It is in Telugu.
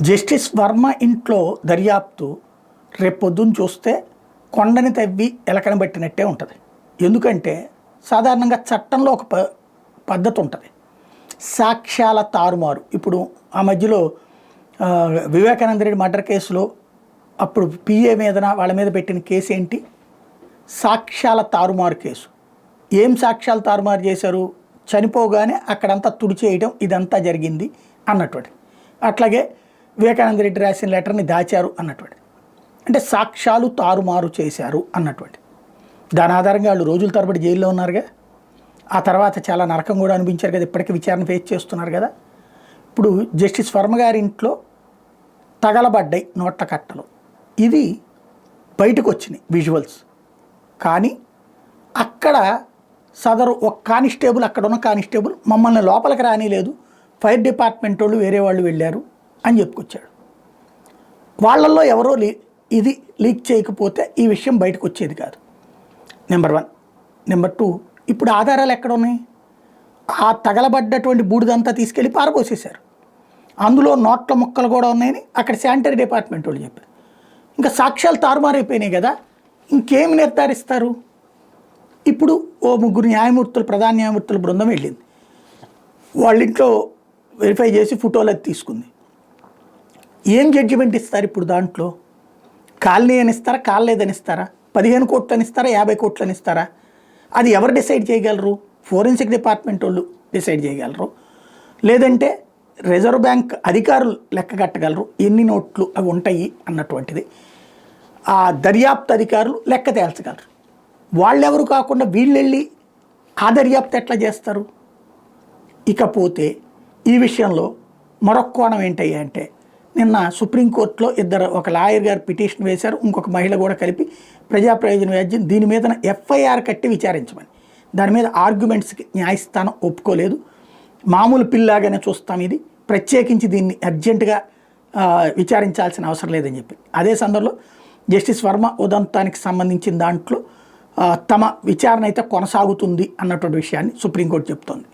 జస్టిస్ వర్మ ఇంట్లో దర్యాప్తు రేపు పొద్దున్న చూస్తే కొండని తవ్వి ఎలకని పట్టినట్టే ఉంటుంది. ఎందుకంటే సాధారణంగా చట్టంలో ఒక పద్ధతి ఉంటుంది, సాక్ష్యాల తారుమారు. ఇప్పుడు ఆ మధ్యలో వివేకానంద రెడ్డి మర్డర్ కేసులో అప్పుడు పిఏ మీదన వాళ్ళ మీద పెట్టిన కేసు ఏంటి? సాక్ష్యాల తారుమారు కేసు. ఏం సాక్ష్యాలు తారుమారు చేశారు? చనిపోగానే అక్కడంతా తుడిచేయడం, ఇదంతా జరిగింది అన్నటువంటి. అట్లాగే వివేకానంద రెడ్డి రాసిన లెటర్ని దాచారు అన్నటువంటి. అంటే సాక్ష్యాలు తారుమారు చేశారు అన్నటువంటి. దాని ఆధారంగా వాళ్ళు రోజుల తరబడి జైల్లో ఉన్నారుగా. ఆ తర్వాత చాలా నరకం కూడా అనిపించారు కదా, ఇప్పటికీ విచారణ ఫేస్ చేస్తున్నారు కదా. ఇప్పుడు జస్టిస్ వర్మ గారి ఇంట్లో తగలబడ్డాయి నోట్ల కట్టలు. ఇది బయటకు వచ్చినాయి విజువల్స్. కానీ అక్కడ సదరు ఒక కానిస్టేబుల్, అక్కడ ఉన్న కానిస్టేబుల్ మమ్మల్ని లోపలికి రానిలేదు, ఫైర్ డిపార్ట్మెంట్ వాళ్ళు వేరే వాళ్ళు వెళ్ళారు అని చెప్పుకొచ్చాడు. వాళ్ళల్లో ఎవరో ఇది లీక్ చేయకపోతే ఈ విషయం బయటకు వచ్చేది కాదు. నెంబర్ 1. నెంబర్ 2, ఇప్పుడు ఆధారాలు ఎక్కడ ఉన్నాయి? ఆ తగలబడ్డటువంటి బూడిదంతా తీసుకెళ్ళి పారబోసేశారు. అందులో నోట్ల ముక్కలు కూడా ఉన్నాయని అక్కడ శానిటరీ డిపార్ట్మెంట్ వాళ్ళు చెప్పారు. ఇంకా సాక్ష్యాలు తారుమారైపోయినాయి కదా, ఇంకేమి నిర్ధారిస్తారు? ఇప్పుడు ఓ 3 న్యాయమూర్తులు, ప్రధాన న్యాయమూర్తుల బృందం వెళ్ళింది. వాళ్ళ ఇంట్లో వెరిఫై చేసి ఫోటోలు అది తీసుకుంది. ఏం జడ్జిమెంట్ ఇస్తారు ఇప్పుడు? దాంట్లో కాలనీ అని ఇస్తారా, కాలేదని ఇస్తారా, 15 కోట్లు అని ఇస్తారా, 50 కోట్లు అని ఇస్తారా? అది ఎవరు డిసైడ్ చేయగలరు? ఫోరెన్సిక్ డిపార్ట్మెంట్ వాళ్ళు డిసైడ్ చేయగలరు, లేదంటే రిజర్వ్ బ్యాంక్ అధికారులు లెక్క కట్టగలరు ఎన్ని నోట్లు అవి ఉంటాయి అన్నటువంటిది. ఆ దర్యాప్తు అధికారులు లెక్క తేల్చగలరు. వాళ్ళెవరు కాకుండా వీళ్ళెళ్ళి ఆ దర్యాప్తు ఎట్లా చేస్తారు? ఇకపోతే ఈ విషయంలో మరొక కోణం ఏంటయ్యా అంటే, నిన్న సుప్రీంకోర్టులో ఒక లాయర్ గారు పిటిషన్ వేశారు, ఇంకొక మహిళ కూడా కలిపి ప్రజా ప్రయోజన వ్యాజ్యం దీని మీద ఎఫ్ఐఆర్ కట్టి విచారించమని. దాని మీద ఆర్గ్యుమెంట్స్కి న్యాయస్థానం ఒప్పుకోలేదు. మామూలు పిల్లాగానే చూస్తాం, ఇది ప్రత్యేకించి దీన్ని అర్జెంటుగా విచారించాల్సిన అవసరం లేదని చెప్పి. అదే సందర్భంలో జస్టిస్ వర్మ ఉదంతానికి సంబంధించిన దాంట్లో తమ విచారణ అయితే కొనసాగుతుంది అన్నటువంటి విషయాన్ని సుప్రీంకోర్టు చెప్తోంది.